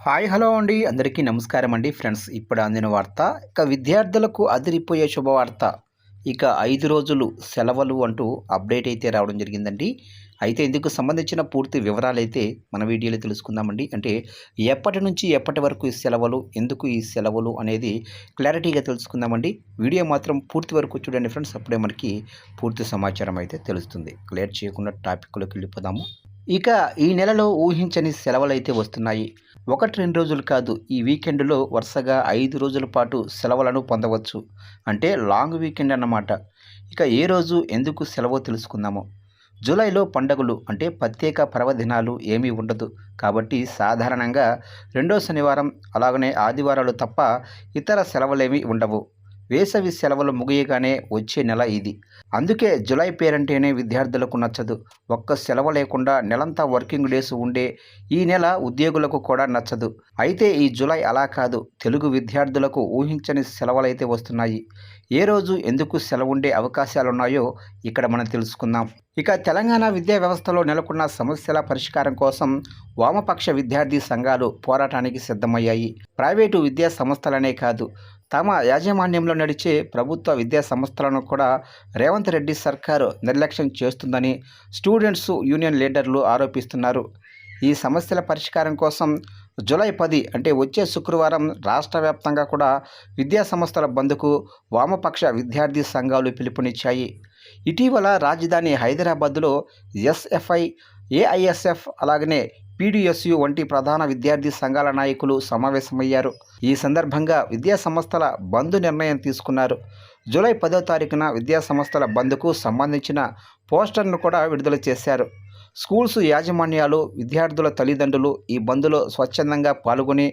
Hi hello అండి అందరికీ నమస్కారం అండి ఫ్రెండ్స్. ఇప్పుడు అందిన వార్త, ఇక విద్యార్థులకు అదిరిపోయే శుభవార్త. ఇక 5 రోజులు సెలవులు అంటూ అప్డేట్ అయితే రావడం జరిగిందండి. అయితే ఇందుకు సంబంధించిన పూర్తి వివరాలైతే మన వీడియోలో తెలుసుకుందామండి. అంటే ఎప్పటి నుంచి ఎప్పటి వరకు ఈ సెలవులు, ఎందుకు ఈ సెలవులు అనేది క్లారిటీగా తెలుసుకుందామండి. వీడియో మాత్రం పూర్తి వరకు చూడండి ఫ్రెండ్స్, అప్పుడే మనకి పూర్తి సమాచారం అయితే తెలుస్తుంది. క్లియర్ చేయకుండా టాపిక్లోకి వెళ్ళిపోదాము. ఇక ఈ నెలలో ఊహించని సెలవులైతే వస్తున్నాయి. 1-2 రోజులు కాదు, ఈ వీకెండ్‌లో వరుసగా 5 రోజుల పాటు సెలవులను పొందవచ్చు. అంటే లాంగ్ వీకెండ్ అన్నమాట. ఇక ఏ రోజు, ఎందుకు సెలవో తెలుసుకుందాము. జూలైలో పండుగలు అంటే ప్రత్యేక పర్వదినాలు ఏమీ ఉండదు. కాబట్టి సాధారణంగా రెండో శనివారం అలాగనే ఆదివారాలు తప్ప ఇతర సెలవులేమీ ఉండవు. వేసవి సెలవులు ముగియగానే వచ్చే నెల ఇది. అందుకే జూలై పేరంటేనే విద్యార్థులకు నచ్చదు. ఒక్క సెలవు లేకుండా నెలంతా వర్కింగ్ డేస్ ఉండే ఈ నెల ఉద్యోగులకు కూడా నచ్చదు. అయితే ఈ జూలై అలా కాదు. తెలుగు విద్యార్థులకు ఊహించని సెలవులైతే వస్తున్నాయి. ఏ రోజు, ఎందుకు సెలవు ఉండే అవకాశాలున్నాయో ఇక్కడ మనం తెలుసుకుందాం. ఇక తెలంగాణ విద్యా వ్యవస్థలో నెలకొన్న సమస్యల పరిష్కారం కోసం వామపక్ష విద్యార్థి సంఘాలు పోరాటానికి సిద్ధమయ్యాయి. ప్రైవేటు విద్యా సంస్థలనే కాదు, తమ యాజమాన్యంలో నడిచే ప్రభుత్వ విద్యా సంస్థలను కూడా రేవంత్ రెడ్డి సర్కారు నిర్లక్ష్యం చేస్తుందని స్టూడెంట్స్ యూనియన్ లీడర్లు ఆరోపిస్తున్నారు. ఈ సమస్యల పరిష్కారం కోసం జూలై 10 అంటే వచ్చే శుక్రవారం రాష్ట్ర వ్యాప్తంగా కూడా విద్యా సంస్థల బంద్కు వామపక్ష విద్యార్థి సంఘాలు పిలుపునిచ్చాయి. ఇటీవల రాజధాని హైదరాబాద్లో ఎస్ఎఫ్ఐ, ఏఐఎస్ఎఫ్ అలాగనే పీడీఎస్యు వంటి ప్రధాన విద్యార్థి సంఘాల నాయకులు సమావేశమయ్యారు. ఈ సందర్భంగా విద్యా సంస్థల బంద్ నిర్ణయం తీసుకున్నారు. జూలై 10వ తారీఖున విద్యా సంస్థల బంద్కు సంబంధించిన పోస్టర్ను కూడా విడుదల చేశారు. స్కూల్స్ యాజమాన్యాలు, విద్యార్థుల తల్లిదండ్రులు ఈ బంద్లో స్వచ్ఛందంగా పాల్గొని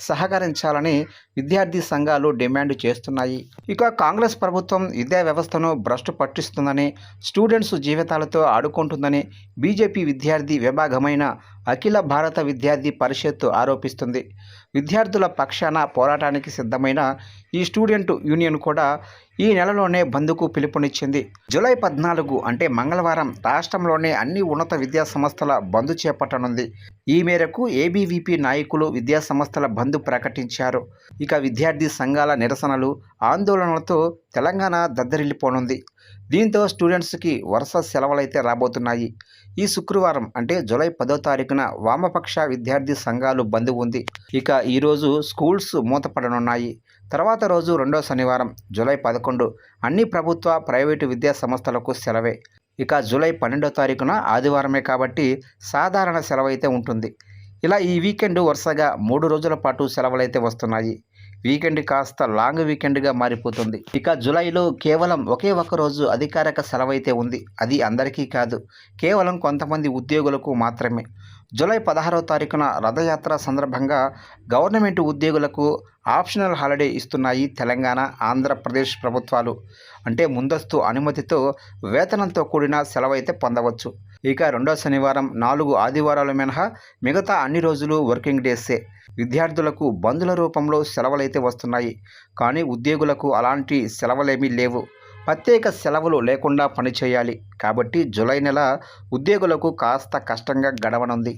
సహకరించాలని విద్యార్థి సంఘాలు డిమాండ్ చేస్తున్నాయి. ఇక కాంగ్రెస్ ప్రభుత్వం విద్యా వ్యవస్థను భ్రష్టు పట్టిస్తుందని, స్టూడెంట్స్ జీవితాలతో ఆడుకుంటుందని బీజేపీ విద్యార్థి విభాగమైన అఖిల భారత విద్యార్థి పరిషత్ ఆరోపిస్తుంది. విద్యార్థుల పక్షాన పోరాటానికి సిద్ధమైన ఈ స్టూడెంట్ యూనియన్ కూడా ఈ నెలలోనే బంద్కు పిలుపునిచ్చింది. జూలై 14 అంటే మంగళవారం రాష్ట్రంలోని అన్ని ఉన్నత విద్యా సంస్థల బంద్ చేపట్టనుంది. ఈ మేరకు ఏబీవీపీ నాయకులు విద్యా సంస్థల బంద్ ప్రకటించారు. ఇక విద్యార్థి సంఘాల నిరసనలు, ఆందోళనలతో తెలంగాణ దద్దరిల్లిపోనుంది. దీంతో స్టూడెంట్స్కి వరుస సెలవులైతే రాబోతున్నాయి. ఈ శుక్రవారం అంటే జూలై 10వ తారీఖున వామపక్ష విద్యార్థి సంఘాలు బంద్ ఉంది. ఇక ఈరోజు స్కూల్స్ మూతపడనున్నాయి. తర్వాత రోజు రెండో శనివారం జూలై 11 అన్ని ప్రభుత్వ, ప్రైవేటు విద్యా సంస్థలకు సెలవే. ఇక జూలై 12వ తారీఖున ఆదివారమే కాబట్టి సాధారణ సెలవైతే ఉంటుంది. ఇలా ఈ వీకెండ్ వరుసగా 3 రోజుల పాటు సెలవులైతే వస్తున్నాయి. వీకెండ్ కాస్త లాంగ్ వీకెండ్గా మారిపోతుంది. ఇక జూలైలో కేవలం ఒకే ఒక్క రోజు అధికారిక సెలవైతే ఉంది. అది అందరికీ కాదు, కేవలం కొంతమంది ఉద్యోగులకు మాత్రమే. జూలై 16వ తారీఖున రథయాత్ర సందర్భంగా గవర్నమెంట్ ఉద్యోగులకు ఆప్షనల్ హాలిడే ఇస్తున్నాయి తెలంగాణ, ఆంధ్రప్రదేశ్ ప్రభుత్వాలు. అంటే ముందస్తు అనుమతితో వేతనంతో కూడిన సెలవైతే పొందవచ్చు. ఇక రెండో శనివారం, 4 ఆదివారాలు మినహా మిగతా అన్ని రోజులు వర్కింగ్ డేసే. విద్యార్థులకు బంధుల రూపంలో సెలవులైతే వస్తున్నాయి. కానీ ఉద్యోగులకు అలాంటి సెలవులేమీ లేవు. ప్రత్యేక సెలవులు లేకుండా పనిచేయాలి. కాబట్టి జూలై నెల ఉద్యోగులకు కాస్త కష్టంగా గడవనుంది.